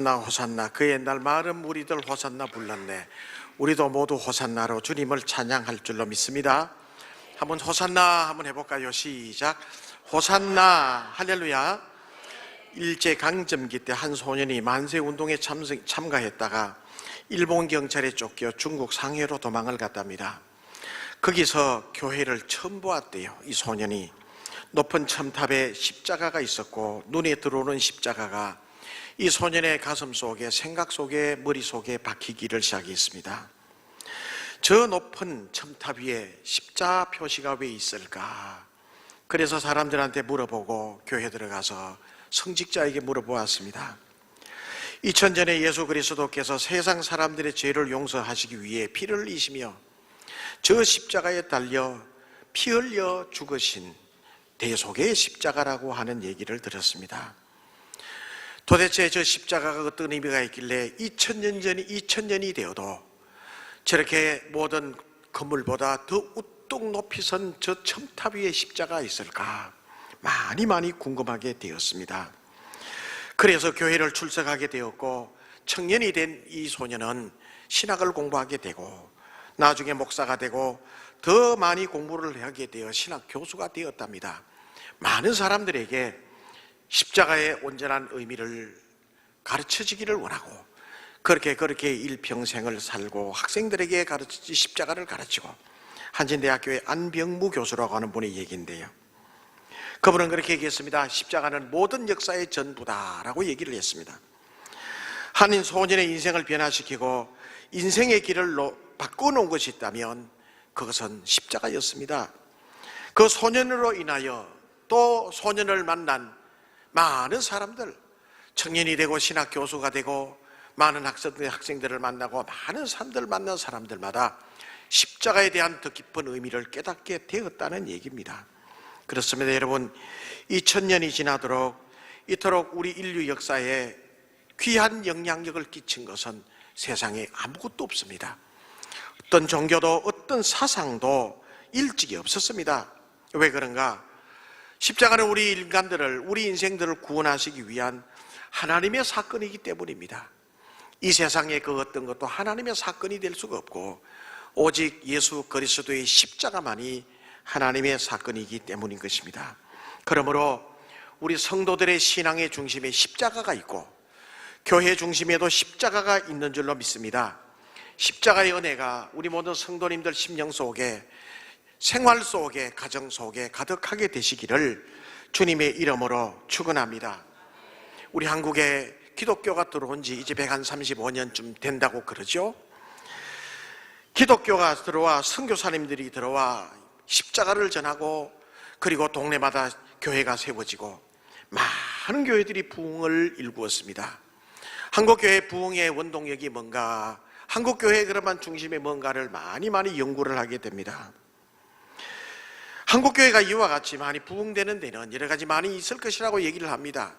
나 호산나. 그 옛날 마을은 무리들 호산나 불렀네. 우리도 모두 호산나로 주님을 찬양할 줄로 믿습니다. 한번 호산나 한번 해볼까요? 시작. 호산나 할렐루야. 일제강점기 때 한 소년이 만세운동에 참가했다가 일본 경찰에 쫓겨 중국 상해로 도망을 갔답니다. 거기서 교회를 처음 보았대요. 이 소년이 높은 첨탑에 십자가가 있었고 눈에 들어오는 십자가가 이 소년의 가슴 속에, 생각 속에, 머릿속에 박히기를 시작했습니다. 저 높은 첨탑 위에 십자 표시가 왜 있을까? 그래서 사람들한테 물어보고 교회 들어가서 성직자에게 물어보았습니다. 2000전에 예수 그리스도께서 세상 사람들의 죄를 용서하시기 위해 피를 흘리시며 저 십자가에 달려 피 흘려 죽으신 대속의 십자가라고 하는 얘기를 들었습니다. 도대체 저 십자가가 어떤 의미가 있길래 2000년이 되어도 저렇게 모든 건물보다 더 우뚝 높이 선 저 첨탑 위에 십자가가 있을까? 많이 궁금하게 되었습니다. 그래서 교회를 출석하게 되었고 청년이 된 이 소년은 신학을 공부하게 되고 나중에 목사가 되고 더 많이 공부를 하게 되어 신학 교수가 되었답니다. 많은 사람들에게 십자가의 온전한 의미를 가르쳐주기를 원하고 그렇게 일평생을 살고 학생들에게 십자가를 가르치고 한진대학교의 안병무 교수라고 하는 분의 얘기인데요. 그분은 그렇게 얘기했습니다. 십자가는 모든 역사의 전부다라고 얘기를 했습니다. 한 소년의 인생을 변화시키고 인생의 길을 바꿔놓은 것이 있다면 그것은 십자가였습니다. 그 소년으로 인하여 또 소년을 만난 많은 사람들, 청년이 되고 신학 교수가 되고 많은 학생들을 만나고 많은 사람들 만난 사람들마다 십자가에 대한 더 깊은 의미를 깨닫게 되었다는 얘기입니다. 그렇습니다. 여러분, 2000년이 지나도록 이토록 우리 인류 역사에 귀한 영향력을 끼친 것은 세상에 아무것도 없습니다. 어떤 종교도 어떤 사상도 일찍이 없었습니다. 왜 그런가? 십자가는 우리 인간들을, 우리 인생들을 구원하시기 위한 하나님의 사건이기 때문입니다. 이 세상에 그 어떤 것도 하나님의 사건이 될 수가 없고 오직 예수 그리스도의 십자가만이 하나님의 사건이기 때문인 것입니다. 그러므로 우리 성도들의 신앙의 중심에 십자가가 있고 교회 중심에도 십자가가 있는 줄로 믿습니다. 십자가의 은혜가 우리 모든 성도님들 심령 속에, 생활 속에, 가정 속에 가득하게 되시기를 주님의 이름으로 축원합니다. 우리 한국에 기독교가 들어온 지 이제 135년쯤 된다고 그러죠. 기독교가 들어와 선교사님들이 들어와 십자가를 전하고 그리고 동네마다 교회가 세워지고 많은 교회들이 부흥을 일구었습니다. 한국교회 부흥의 원동력이 뭔가, 한국교회 그러면 중심에 뭔가를 많이 연구를 하게 됩니다. 한국교회가 이와 같이 많이 부흥되는 데는 여러 가지 많이 있을 것이라고 얘기를 합니다.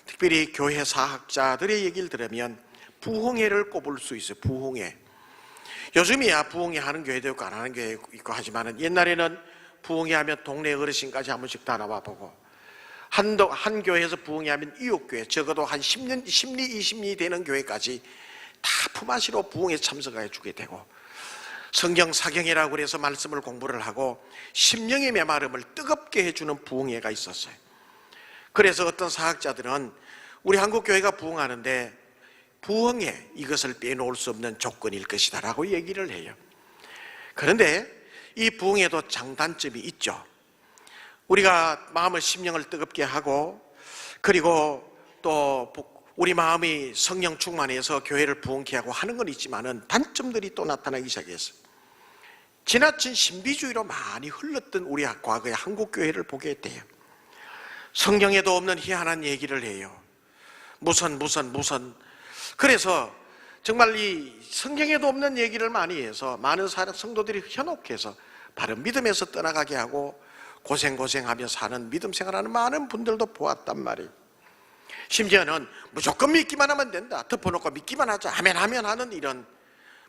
특별히 교회 사학자들의 얘기를 들으면 부흥회를 꼽을 수 있어요. 부흥회. 요즘이야 부흥회 하는 교회도 있고 안 하는 교회 있고 하지만 옛날에는 부흥회 하면 동네 어르신까지 한 번씩 다 나와보고 한 교회에서 부흥회 하면 이웃교회, 적어도 한 10년, 10리, 20리 되는 교회까지 다 품앗이로 부흥에 참석해 주게 되고 성경 사경이라고 해서 말씀을 공부를 하고 심령의 메마름을 뜨겁게 해주는 부흥회가 있었어요. 그래서 어떤 사학자들은 우리 한국교회가 부흥하는데 부흥회, 이것을 빼놓을 수 없는 조건일 것이다 라고 얘기를 해요. 그런데 이 부흥회도 장단점이 있죠. 우리가 마음을, 심령을 뜨겁게 하고 그리고 또 우리 마음이 성령 충만해서 교회를 부흥케 하고 하는 건 있지만은 단점들이 또 나타나기 시작했어요. 지나친 신비주의로 많이 흘렀던 우리 과거의 한국교회를 보게 돼요. 성경에도 없는 희한한 얘기를 해요. 무슨 그래서 정말 이 성경에도 없는 얘기를 많이 해서 많은 성도들이 현혹해서 바른 믿음에서 떠나가게 하고 고생하며 사는 믿음 생활하는 많은 분들도 보았단 말이에요. 심지어는 무조건 믿기만 하면 된다, 덮어놓고 믿기만 하자, 하면 하는 이런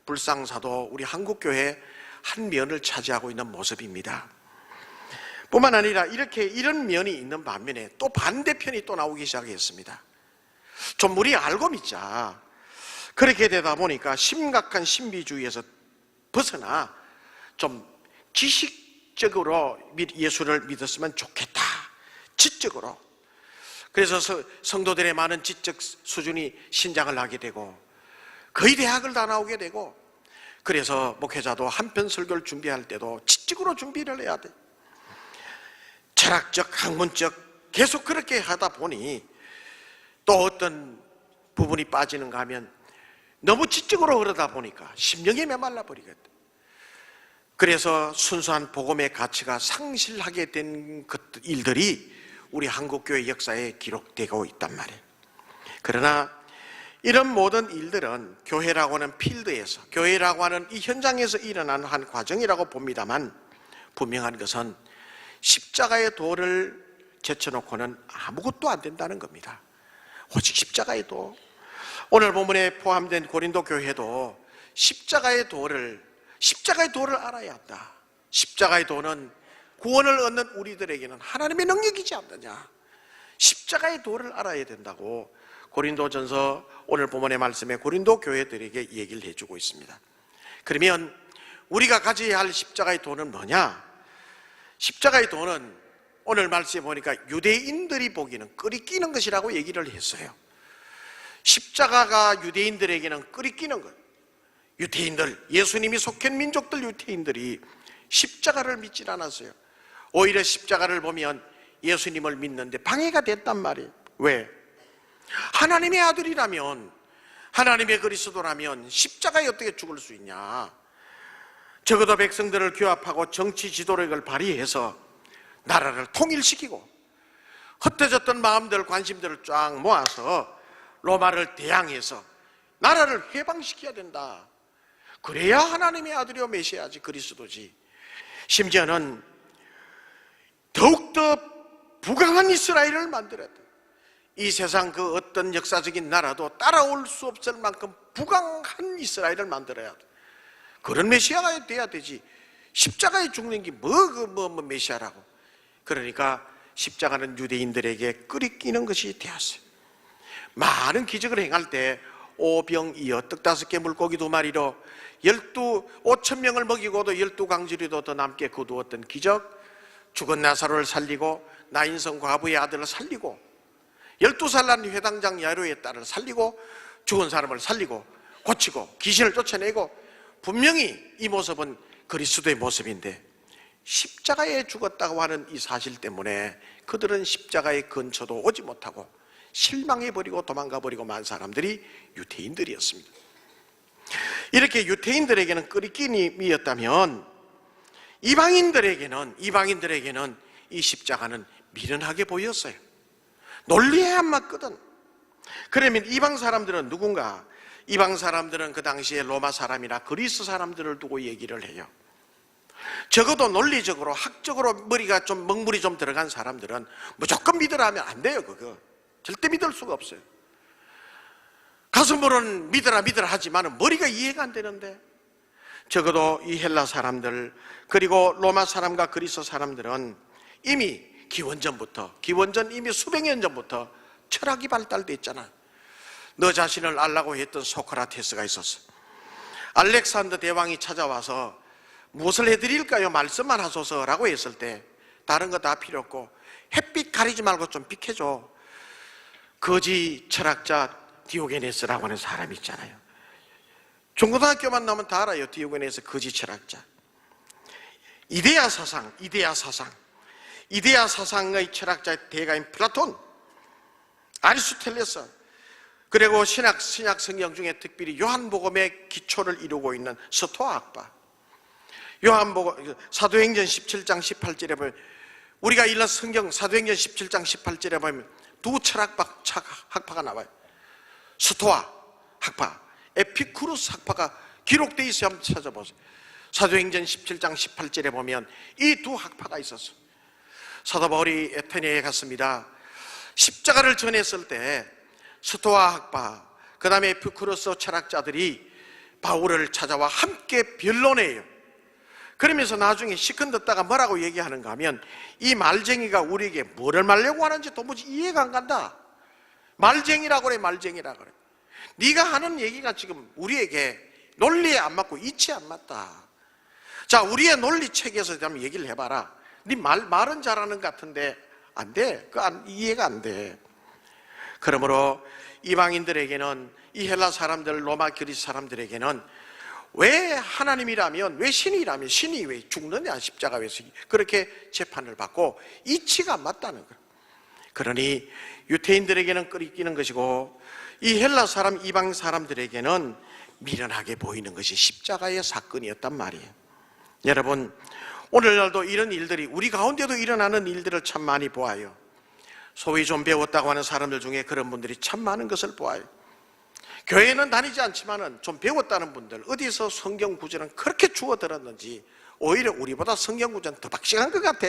불상사도 우리 한국교회 한 면을 차지하고 있는 모습입니다. 뿐만 아니라 이런 면이 있는 반면에 또 반대편이 또 나오기 시작했습니다. 좀 우리 알고 믿자. 그렇게 되다 보니까 심각한 신비주의에서 벗어나 좀 지식적으로 예수를 믿었으면 좋겠다, 지적으로. 그래서 성도들의 많은 지적 수준이 신장을 하게 되고 거의 대학을 다 나오게 되고, 그래서 목회자도 한편 설교를 준비할 때도 지적으로 준비를 해야 돼. 철학적, 학문적 계속 그렇게 하다 보니 또 어떤 부분이 빠지는가 하면 너무 지적으로 그러다 보니까 심령이 메말라 버리거든. 그래서 순수한 복음의 가치가 상실하게 된 일들이 우리 한국교회 역사에 기록되고 있단 말이에요. 그러나 이런 모든 일들은 교회라고 하는 필드에서, 교회라고 하는 이 현장에서 일어나는 한 과정이라고 봅니다만, 분명한 것은 십자가의 도를 제쳐놓고는 아무것도 안 된다는 겁니다. 오직 십자가의 도. 오늘 본문에 포함된 고린도 교회도 십자가의 도를 알아야 한다. 십자가의 도는 구원을 얻는 우리들에게는 하나님의 능력이지 않느냐. 십자가의 도를 알아야 된다고 고린도전서 오늘 본문의 말씀에 고린도 교회들에게 얘기를 해주고 있습니다. 그러면 우리가 가져야 할 십자가의 도는 뭐냐? 십자가의 도는 오늘 말씀에 보니까 유대인들이 보기에는 끄리끼는 것이라고 얘기를 했어요. 십자가가 유대인들에게는 끄리끼는 것. 유대인들, 예수님이 속한 민족들 유대인들이 십자가를 믿질 않았어요. 오히려 십자가를 보면 예수님을 믿는데 방해가 됐단 말이에요. 왜? 하나님의 아들이라면, 하나님의 그리스도라면 십자가에 어떻게 죽을 수 있냐? 적어도 백성들을 규합하고 정치 지도력을 발휘해서 나라를 통일시키고 흩어졌던 마음들, 관심들을 쫙 모아서 로마를 대항해서 나라를 해방시켜야 된다. 그래야 하나님의 아들이요 메시아지, 그리스도지. 심지어는 더욱더 부강한 이스라엘을 만들어야 돼. 이 세상 그 어떤 역사적인 나라도 따라올 수 없을 만큼 부강한 이스라엘을 만들어야 돼. 그런 메시아가 돼야 되지. 십자가에 죽는 게 뭐 메시아라고. 그러니까 십자가는 유대인들에게 끄리끼는 것이 되었어요. 많은 기적을 행할 때 오병이어 떡 5개 물고기 2마리로 5,000명을 먹이고도 12강주리도 더 남게 거두었던 기적, 죽은 나사로를 살리고 나인성 과부의 아들을 살리고 12살 난 회당장 야로의 딸을 살리고 죽은 사람을 살리고 고치고 귀신을 쫓아내고, 분명히 이 모습은 그리스도의 모습인데 십자가에 죽었다고 하는 이 사실 때문에 그들은 십자가의 근처도 오지 못하고 실망해버리고 도망가버리고 만 사람들이 유대인들이었습니다. 이렇게 유대인들에게는 끄리끼님이었다면 이방인들에게는 이 십자가는 미련하게 보였어요. 논리에 안 맞거든. 그러면 이방 사람들은 누군가? 이방 사람들은 그 당시에 로마 사람이나 그리스 사람들을 두고 얘기를 해요. 적어도 논리적으로, 학적으로 머리가 좀 먹물이 좀 들어간 사람들은 무조건 믿으라 하면 안 돼요. 그거 절대 믿을 수가 없어요. 가슴으로는 믿으라 하지만 머리가 이해가 안 되는데, 적어도 이 헬라 사람들 그리고 로마 사람과 그리스 사람들은 이미 기원전 이미 수백 년 전부터 철학이 발달돼 있잖아. 너 자신을 알라고 했던 소크라테스가 있었어. 알렉산더 대왕이 찾아와서 무엇을 해드릴까요? 말씀만 하소서라고 했을 때 다른 거 다 필요 없고 햇빛 가리지 말고 좀 비켜줘. 거지 철학자 디오게네스라고 하는 사람이 있잖아요. 중고등학교만 나오면 다 알아요. 디오게네스 거지 철학자. 이데아 사상의 철학자의 대가인 플라톤, 아리스토텔레스, 그리고 신약 성경 중에 특별히 요한복음의 기초를 이루고 있는 스토아 학파. 사도행전 17장 18절에 보면, 우리가 읽는 성경 사도행전 17장 18절에 보면 두 철학파가 나와요. 스토아 학파, 에피쿠루스 학파가 기록되어 있어요. 한번 찾아보세요. 사도행전 17장 18절에 보면 이 두 학파가 있었어요. 사도 바울이 에테네에 갔습니다. 십자가를 전했을 때 스토아 학파, 그 다음에 에피쿠루스 철학자들이 바울을 찾아와 함께 변론해요. 그러면서 나중에 시큰듣다가 뭐라고 얘기하는가 하면, 이 말쟁이가 우리에게 뭐를 말려고 하는지 도무지 이해가 안 간다. 말쟁이라고 그래, 말쟁이라고 그래. 네가 하는 얘기가 지금 우리에게 논리에 안 맞고 이치에 안 맞다. 자, 우리의 논리체계에서 한번 얘기를 해봐라. 네 말은 잘하는 것 같은데 안 돼. 이해가 안 돼. 그러므로 이방인들에게는, 이 헬라 사람들, 로마 그리스 사람들에게는 왜 하나님이라면, 왜 신이라면 신이 왜 죽느냐, 십자가 위에서 그렇게 재판을 받고 이치가 안 맞다는 거예요. 그러니 유태인들에게는 끓이기는 것이고 이 헬라 사람, 이방 사람들에게는 미련하게 보이는 것이 십자가의 사건이었단 말이에요. 여러분, 오늘날도 이런 일들이 우리 가운데도 일어나는 일들을 참 많이 보아요. 소위 좀 배웠다고 하는 사람들 중에 그런 분들이 참 많은 것을 보아요. 교회는 다니지 않지만은 좀 배웠다는 분들, 어디서 성경 구절은 그렇게 주워 들었는지 오히려 우리보다 성경 구절은 더 박식한 것 같아.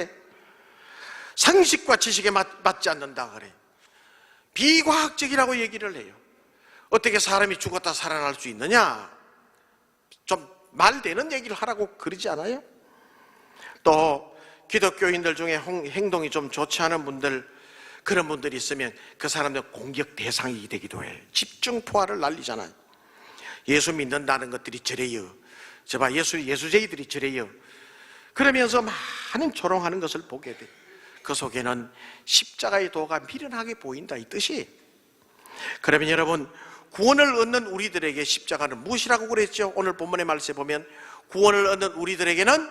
상식과 지식에 맞지 않는다 그래. 비과학적이라고 얘기를 해요. 어떻게 사람이 죽었다 살아날 수 있느냐? 좀 말되는 얘기를 하라고 그러지 않아요? 또 기독교인들 중에 행동이 좀 좋지 않은 분들, 그런 분들이 있으면 그 사람들 공격 대상이 되기도 해. 집중 포화를 날리잖아요. 예수 믿는다는 것들이 저래요. 저봐, 예수쟁이들이 저래요. 그러면서 많은 조롱하는 것을 보게 돼. 그 속에는 십자가의 도가 미련하게 보인다, 이 뜻이. 그러면 여러분, 구원을 얻는 우리들에게 십자가는 무엇이라고 그랬죠? 오늘 본문의 말씀에 보면 구원을 얻는 우리들에게는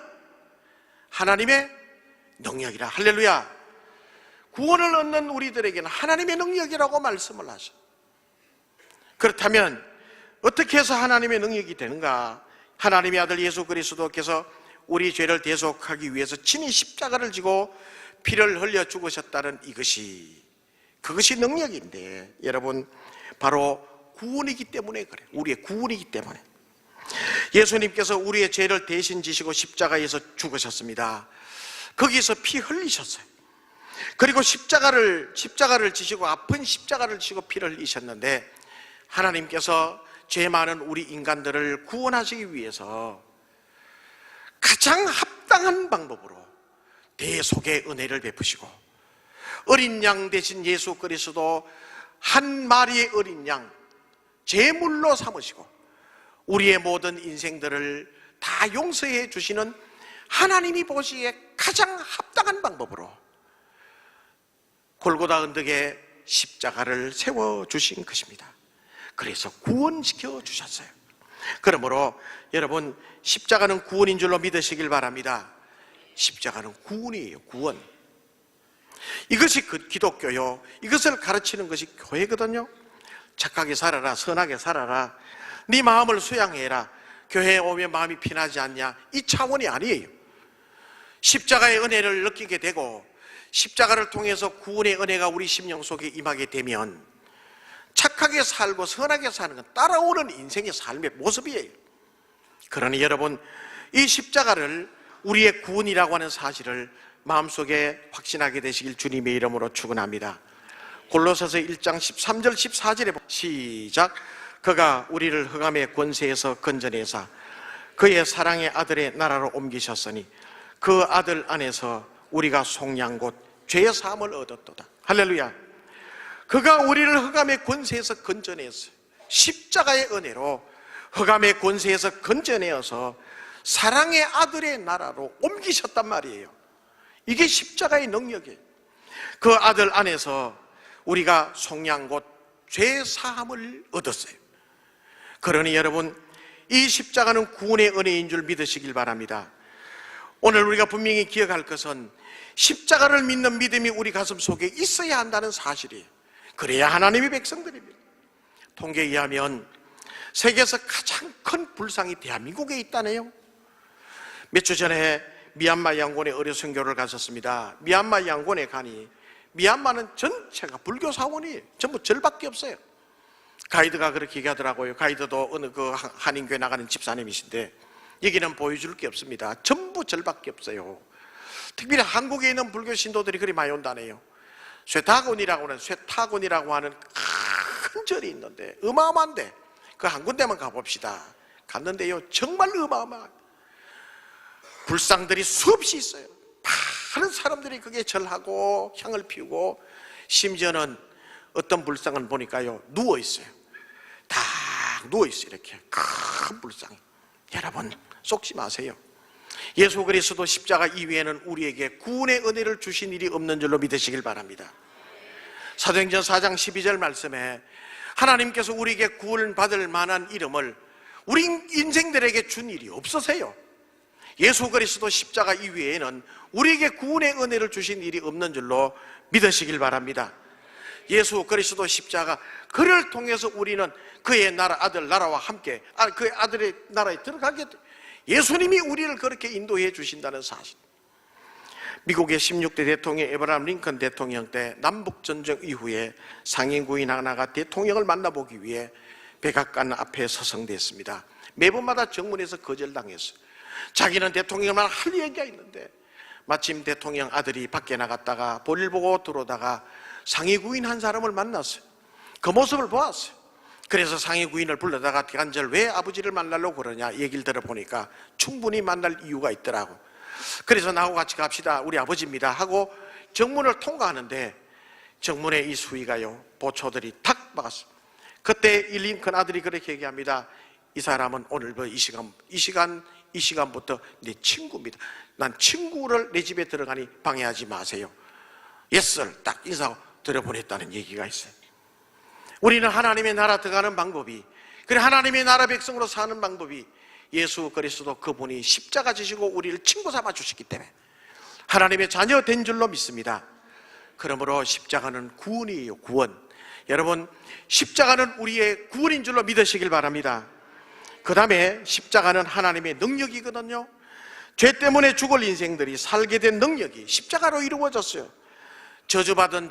하나님의 능력이라. 할렐루야. 구원을 얻는 우리들에게는 하나님의 능력이라고 말씀을 하셔. 그렇다면 어떻게 해서 하나님의 능력이 되는가? 하나님의 아들 예수 그리스도께서 우리 죄를 대속하기 위해서 친히 십자가를 지고 피를 흘려 죽으셨다는 그것이 능력인데, 여러분, 바로 구원이기 때문에 그래. 우리의 구원이기 때문에. 예수님께서 우리의 죄를 대신 지시고 십자가에서 죽으셨습니다. 거기서 피 흘리셨어요. 그리고 십자가를 지시고, 아픈 십자가를 지시고 피를 흘리셨는데, 하나님께서 죄 많은 우리 인간들을 구원하시기 위해서 가장 합당한 방법으로 대속의 은혜를 베푸시고, 어린 양 대신 예수 그리스도 한 마리의 어린 양 제물로 삼으시고 우리의 모든 인생들을 다 용서해 주시는 하나님이 보시기에 가장 합당한 방법으로 골고다 언덕에 십자가를 세워주신 것입니다. 그래서 구원시켜 주셨어요. 그러므로 여러분, 십자가는 구원인 줄로 믿으시길 바랍니다. 십자가는 구원이에요, 구원. 이것이 그 기독교요. 이것을 가르치는 것이 교회거든요. 착하게 살아라, 선하게 살아라, 네 마음을 수양해라, 교회에 오면 마음이 편하지 않냐, 이 차원이 아니에요. 십자가의 은혜를 느끼게 되고 십자가를 통해서 구원의 은혜가 우리 심령 속에 임하게 되면 착하게 살고 선하게 사는 건 따라오는 인생의 삶의 모습이에요. 그러니 여러분, 이 십자가를 우리의 구원이라고 하는 사실을 마음속에 확신하게 되시길 주님의 이름으로 축원합니다. 골로새서 1장 13절 14절에 시작. 그가 우리를 흑암의 권세에서 건져내사 그의 사랑의 아들의 나라로 옮기셨으니 그 아들 안에서 우리가 속량 곧 죄의 사함을 얻었도다. 할렐루야. 그가 우리를 흑암의 권세에서 건져내었어요. 십자가의 은혜로 흑암의 권세에서 건져내어서 사랑의 아들의 나라로 옮기셨단 말이에요. 이게 십자가의 능력이에요. 그 아들 안에서 우리가 속량 곧 죄 사함을 얻었어요. 그러니 여러분, 이 십자가는 구원의 은혜인 줄 믿으시길 바랍니다. 오늘 우리가 분명히 기억할 것은 십자가를 믿는 믿음이 우리 가슴 속에 있어야 한다는 사실이에요. 그래야 하나님의 백성들입니다. 통계에 의하면 세계에서 가장 큰 불상이 대한민국에 있다네요. 몇 주 전에 미얀마 양곤에 의료 선교를 갔었습니다. 미얀마 양곤에 가니 미얀마는 전체가 불교 사원이에요. 전부 절밖에 없어요. 가이드가 그렇게 얘기하더라고요. 가이드도 어느 그 한인교회 나가는 집사님이신데 여기는 보여줄 게 없습니다. 전부 절밖에 없어요. 특별히 한국에 있는 불교 신도들이 그리 많이 온다네요. 쇠타곤이라고 하는 큰 절이 있는데 어마어마한데 그 한 군데만 가봅시다. 갔는데요, 정말 어마어마해요. 불상들이 수없이 있어요. 많은 사람들이 그게 절하고 향을 피우고 심지어는 어떤 불상은 보니까요, 누워 있어요. 다 누워 있어요. 이렇게 큰 불상. 여러분 속지 마세요. 예수 그리스도 십자가 이외에는 우리에게 구원의 은혜를 주신 일이 없는 줄로 믿으시길 바랍니다. 사도행전 4장 12절 말씀에 하나님께서 우리에게 구원받을 만한 이름을 우리 인생들에게 준 일이 없으세요. 예수 그리스도 십자가 이외에는 우리에게 구원의 은혜를 주신 일이 없는 줄로 믿으시길 바랍니다. 예수 그리스도 십자가, 그를 통해서 우리는 그의 나라, 아들 나라와 함께 그의 아들의 나라에 들어가게 돼. 예수님이 우리를 그렇게 인도해 주신다는 사실. 미국의 16대 대통령 에브라함 링컨 대통령 때 남북전쟁 이후에 상인구인 하나가 대통령을 만나보기 위해 백악관 앞에 서성됐습니다. 매번마다 정문에서 거절당했어요. 자기는 대통령만 할 얘기가 있는데 마침 대통령 아들이 밖에 나갔다가 볼일 보고 들어오다가 상위구인 한 사람을 만났어요. 그 모습을 보았어요. 그래서 상위구인을 불러다가 간절 왜 아버지를 만나려고 그러냐 얘기를 들어보니까 충분히 만날 이유가 있더라고. 그래서 나하고 같이 갑시다, 우리 아버지입니다 하고 정문을 통과하는데 정문에 이 수위가요, 보초들이 탁 박았어요. 그때 이 링컨 아들이 그렇게 얘기합니다. 이 사람은 오늘부터 이 시간부터 내 친구입니다. 난 친구를 내 집에 들어가니 방해하지 마세요. 예스를 딱 인사하고 들여보냈다는 얘기가 있어요. 우리는 하나님의 나라 들어가는 방법이, 그래 하나님의 나라 백성으로 사는 방법이 예수 그리스도 그분이 십자가 지시고 우리를 친구 삼아 주시기 때문에 하나님의 자녀 된 줄로 믿습니다. 그러므로 십자가는 구원이에요, 구원. 여러분 십자가는 우리의 구원인 줄로 믿으시길 바랍니다. 그 다음에 십자가는 하나님의 능력이거든요. 죄 때문에 죽을 인생들이 살게 된 능력이 십자가로 이루어졌어요. 저주받은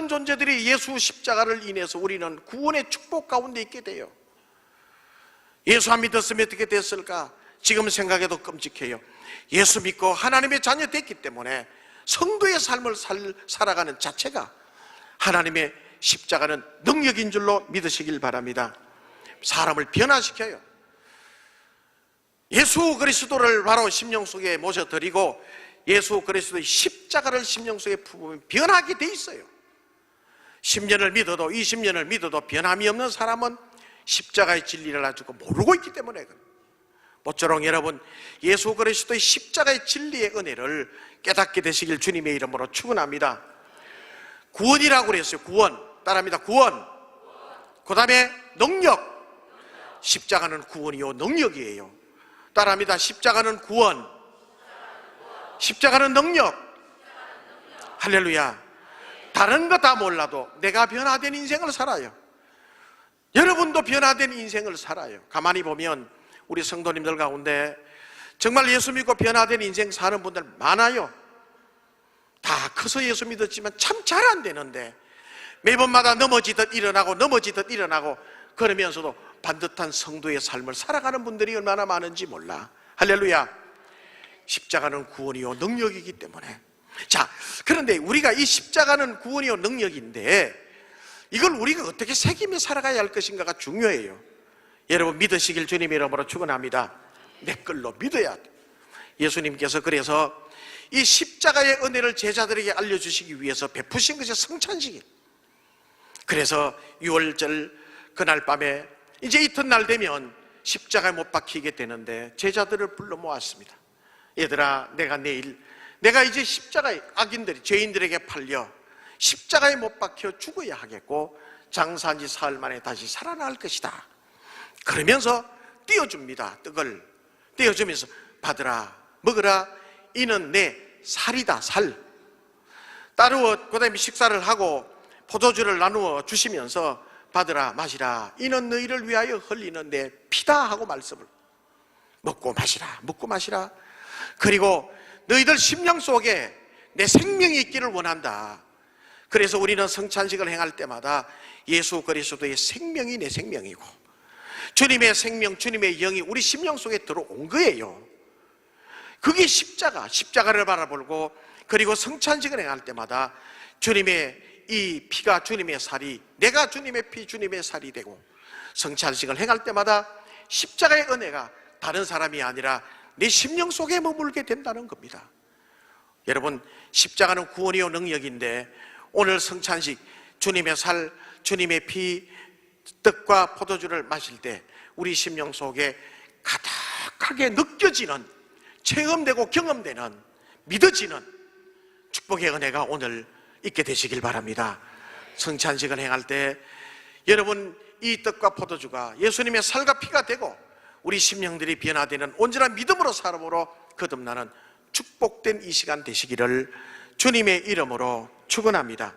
존재들이 예수 십자가를 인해서 우리는 구원의 축복 가운데 있게 돼요. 예수 안 믿었으면 어떻게 됐을까? 지금 생각해도 끔찍해요. 예수 믿고 하나님의 자녀 됐기 때문에 성도의 삶을 살아가는 자체가 하나님의 십자가는 능력인 줄로 믿으시길 바랍니다. 사람을 변화시켜요. 예수 그리스도를 바로 심령 속에 모셔드리고 예수 그리스도의 십자가를 심령 속에 품으면 변하게 돼 있어요. 10년을 믿어도 20년을 믿어도 변함이 없는 사람은 십자가의 진리를 아직 모르고 있기 때문에 그래요. 모쪼록 여러분 예수 그리스도의 십자가의 진리의 은혜를 깨닫게 되시길 주님의 이름으로 축원합니다. 구원이라고 그랬어요. 구원. 따라합니다. 구원. 그 다음에 능력. 십자가는 구원이요 능력이에요. 따라합니다. 십자가는 구원, 십자가는 능력. 할렐루야. 다른 거 다 몰라도 내가 변화된 인생을 살아요. 여러분도 변화된 인생을 살아요. 가만히 보면 우리 성도님들 가운데 정말 예수 믿고 변화된 인생 사는 분들 많아요. 다 커서 예수 믿었지만 참 잘 안 되는데 매번마다 넘어지듯 일어나고 그러면서도 반듯한 성도의 삶을 살아가는 분들이 얼마나 많은지 몰라. 할렐루야. 십자가는 구원이요 능력이기 때문에. 자, 그런데 우리가 이 십자가는 구원이요 능력인데 이걸 우리가 어떻게 새기며 살아가야 할 것인가가 중요해요. 여러분 믿으시길 주님의 이름으로 축원합니다. 내 걸로 믿어야 돼. 예수님께서 그래서 이 십자가의 은혜를 제자들에게 알려주시기 위해서 베푸신 것이 성찬식이에요. 그래서 6월절 그날 밤에 이제 이튿날 되면 십자가에 못 박히게 되는데 제자들을 불러 모았습니다. 얘들아, 내가 이제 십자가에 악인들이 죄인들에게 팔려 십자가에 못 박혀 죽어야 하겠고 장사한 지 사흘 만에 다시 살아날 것이다. 그러면서 띄워줍니다. 떡을 띄워주면서 받으라 먹으라, 이는 내 살이다. 살. 따르고 그 다음에 식사를 하고 포도주를 나누어 주시면서 받으라 마시라, 이는 너희를 위하여 흘리는 내 피다 하고 말씀을 먹고 마시라. 그리고 너희들 심령 속에 내 생명이 있기를 원한다. 그래서 우리는 성찬식을 행할 때마다 예수 그리스도의 생명이 내 생명이고 주님의 생명, 주님의 영이 우리 심령 속에 들어온 거예요. 그게 십자가를 바라보고 그리고 성찬식을 행할 때마다 주님의 이 피가 주님의 살이, 내가 주님의 피, 주님의 살이 되고 성찬식을 행할 때마다 십자가의 은혜가 다른 사람이 아니라 내 심령 속에 머물게 된다는 겁니다. 여러분 십자가는 구원이요 능력인데 오늘 성찬식 주님의 살, 주님의 피, 떡과 포도주를 마실 때 우리 심령 속에 가득하게 느껴지는, 체험되고 경험되는, 믿어지는 축복의 은혜가 오늘 있게 되시길 바랍니다. 성찬식을 행할 때 여러분, 이 떡과 포도주가 예수님의 살과 피가 되고 우리 심령들이 변화되는 온전한 믿음으로 살아보러 거듭나는 축복된 이 시간 되시기를 주님의 이름으로 축원합니다.